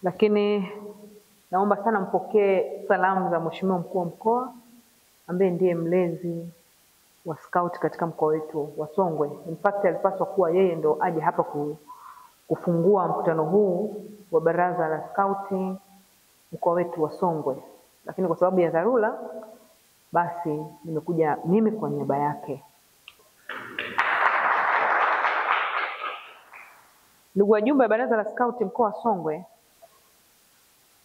lakini naomba sana mpokee salamu za Mheshimiwa Mkuu wa Mkoa ambaye ndiye mlezi wa scout katika mkoa wetu wa Songwe. In fact alipaswa kuwa yeye ndo aje hapa kufungua mkutano huu wa baraza la scout mkoa wetu wa Songwe, lakini kwa sababu ya dharura basi nimekuja mimi kwa niaba yake. Ndugu wajumbe wa baraza la scout mkoa wa Songwe,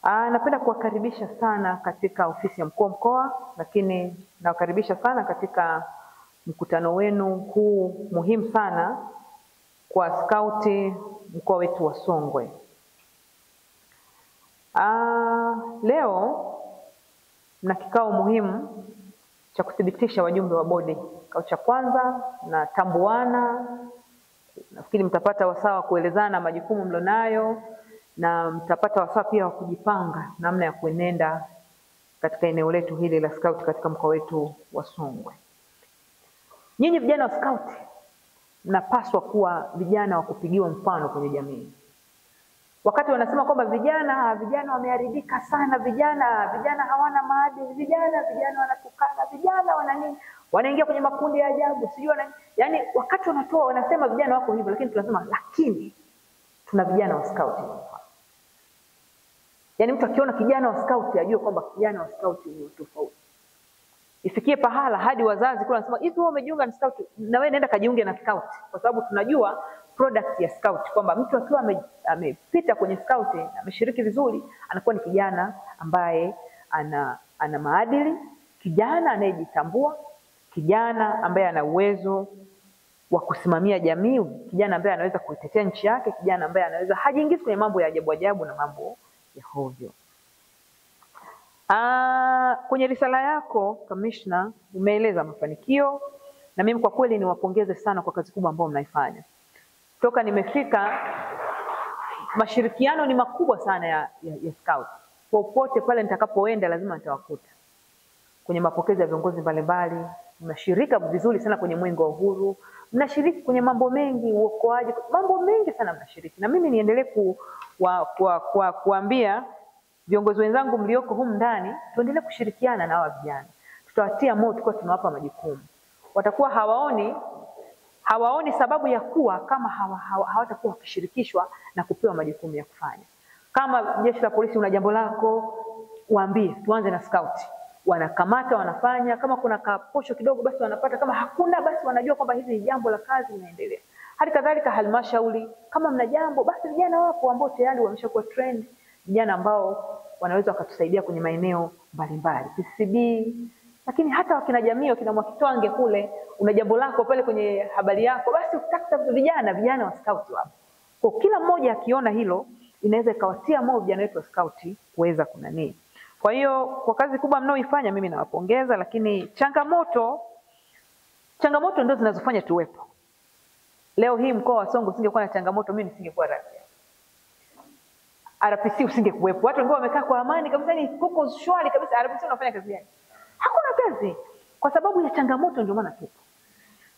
napenda kuwakaribisha sana katika ofisi ya mkuu wa mkoa, lakini nawakaribisha sana katika mkutano wenu huu muhimu sana kwa scout mkoa wetu wa Songwe. Leo na kikao muhimu cha kuthibitisha wajumbe wa bodi. Kikao cha kwanza na tambuana, nafikiri mtapata wasaa wa kuelezana majukumu mlionayo na mtapata wasaa pia wa kujipanga namna ya kuenenda katika eneo letu hili la scout katika mkoa wetu wa Songwe. Nyinyi vijana wa scout mnapaswa kuwa vijana wa kupigiwa mfano kwenye jamii. Wakati wanasema kwamba vijana wameharibika sana, vijana hawana maadili, vijana wanatukana, vijana wana nini, wanaingia kwenye makundi ya ajabu, sijui yani wakati wanasema vijana wako hivyo, lakini tunasema lakini tuna vijana wa scout. Yani mtu akiona kijana wa scout ajue kwamba kijana wa scout ni tofauti. Ifikie pahala hadi wazazi kule wanasema hivi wewe umejiunga na scout, na wewe nenda kajiunge na scout, kwa sababu tunajua product ya scout kwamba mtu akiwa amepita kwenye scout ameshiriki vizuri anakuwa ni kijana ambaye ana maadili, kijana anayejitambua, kijana ambaye ana uwezo wa kusimamia jamii, kijana ambaye anaweza kuitetea nchi yake, kijana ambaye anaweza hajiingizi kwenye mambo ya ajabu na mambo ya hovyo. Kwenye risala yako Commissioner umeeleza mafanikio, na mimi kwa kweli niwapongeze sana kwa kazi kubwa ambayo mnaifanya. Toka nimefika mashirikiano ni makubwa sana ya scout. Popote pale nitakapoenda lazima nitawakuta. Kwenye mapokezi ya viongozi mbalimbali, mnashirika vizuri sana kwenye mwenge wa uhuru, mnashiriki kwenye mambo mengi, uokoaji, mambo mengi sana mnashiriki. Na mimi niendelee kuambia viongozi wenzangu mlioko humu ndani, tuendelee kushirikiana na hawa vijana. Tutawatia moyo tukiwa tunawapa majukumu. Watakuwa hawaoni sababu ya kuwa kama hawatakuwa wakishirikishwa na kupewa majukumu ya kufanya. Kama jeshi la polisi una jambo lako, waambie tuanze na scout. Wanakamata, wanafanya, kama kuna kaposho kidogo basi wanapata, kama hakuna basi wanajua kwamba hizi ni jambo la kazi linaendelea. Hadi kadhalika halmashauri, kama mna jambo basi vijana wapo ambao tayari wameshakuwa trend, vijana ambao wanaweza wakatusaidia kwenye maeneo mbalimbali, PCB, lakini hata wakina jamii, wakina Mwakitwange kule, una jambo lako pale kwenye habari yako, basi utakuta vijana wa scout wapo. Kwa kila mmoja akiona hilo inaweza ikawatia moyo vijana wetu wa scout kuweza kunani. Kwa hiyo kwa kazi kubwa mnaoifanya mimi nawapongeza, lakini changamoto ndio zinazofanya tuwepo. Leo hii mkoa wa Songwe usingekuwa na changamoto, mimi nisingekuwa RPC usingekuwepo. Watu wengine wamekaa kwa amani kabisa, ni kuko shwari kabisa. RPC unafanya kazi gani? Hakuna kazi. Kwa sababu ya changamoto ndio maana tupo.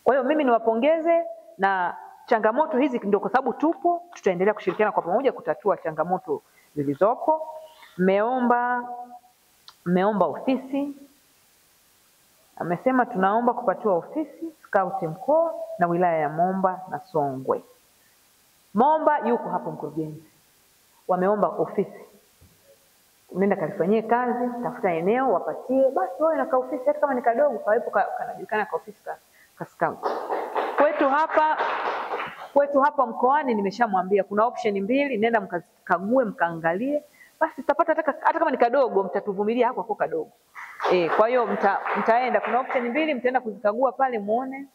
Kwa hiyo mimi niwapongeze, na changamoto hizi ndio kwa sababu tupo, tutaendelea kushirikiana kwa pamoja kutatua changamoto zilizopo. Mmeomba ofisi. Amesema tunaomba kupatiwa ofisi scout mkoa na wilaya ya Momba na Songwe. Momba yuko hapo mkurugenzi. Wameomba ofisi. Unaenda kalifanyie kazi, tafuta eneo wapatie, basi wewe na ka ofisi hata kama ni kadogo kawepo kanajulikana ka ofisi ka scout. Kwetu hapa mkoani nimeshamwambia kuna option mbili, nenda mkague mkaangalie, basi tutapata hata kama ni kadogo, mtatuvumilia hapo kwa kadogo. Kwa hiyo mtaenda, kuna option mbili, mtaenda kuzikagua pale muone,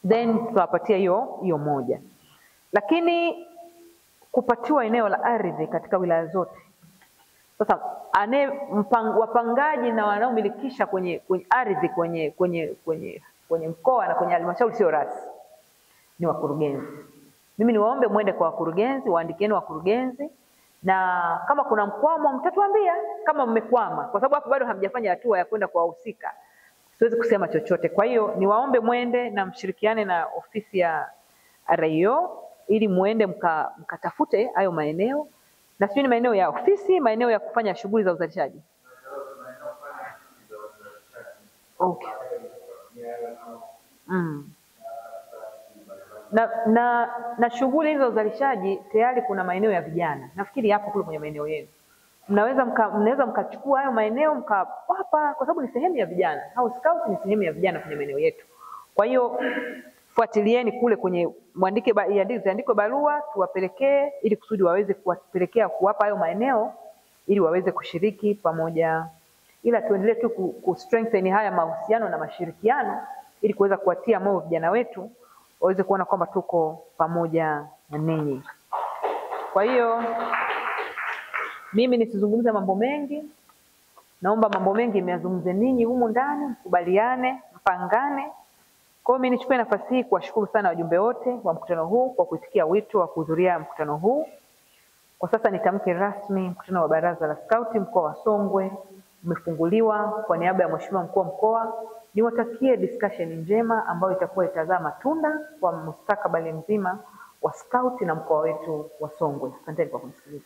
then tutawapatia hiyo moja. Lakini kupatiwa eneo la ardhi katika wilaya zote. Sasa wapangaji na wanaomilikisha kwenye ardhi kwenye mkoa na kwenye halmashauri sio rasmi, ni wakurugenzi. Mimi niwaombe muende kwa wakurugenzi, waandikieni wakurugenzi, na kama kuna mkwamo mtatuambia kama mmekwama, kwa sababu hapo bado hamjafanya hatua ya kwenda kwa wahusika. Siwezi kusema chochote. Kwa hiyo niwaombe muende na mshirikiane na ofisi ya RIO ili muende mkatafute hayo maeneo, Na sijui ni maeneo ya ofisi, maeneo ya kufanya shughuli za uzalishaji. Okay. Na shughuli hizo za uzalishaji tayari kuna maeneo ya vijana. Nafikiri hapo kule kwenye maeneo yenu. Mnaweza mkachukua hayo maeneo mkawapa, kwa sababu ni sehemu ya vijana. Au scout ni sehemu ya vijana kwenye maeneo yetu. Kwa hiyo fuatilieni kule kwenye iandikwe barua tuwapelekee, ili kusudi waweze kuwapelekea kuwapa hayo maeneo ili waweze kushiriki pamoja. Ila tuendelee tu ku strengthen haya mahusiano na mashirikiano ili kuweza kuwatia moyo vijana wetu waweze kuona kwamba tuko pamoja na ninyi. Kwa hiyo mimi nisizungumze mambo mengi. Naomba mambo mengi meyazungumze ninyi humu ndani, mkubaliane, mpangane. Kwa hiyo mimi nichukue nafasi hii kuwashukuru sana wajumbe wote wa mkutano huu kwa kuitikia wito wa kuhudhuria mkutano huu. Kwa sasa nitamke rasmi mkutano wa Baraza la Skauti mkoa wa Songwe umefunguliwa. Kwa niaba ya Mheshimiwa Mkuu wa Mkoa, niwatakie discussion njema ambayo itakuwa itazaa matunda kwa mustakabali mzima wa Skauti na mkoa wetu wa Songwe. Asanteni kwa kunisikiliza.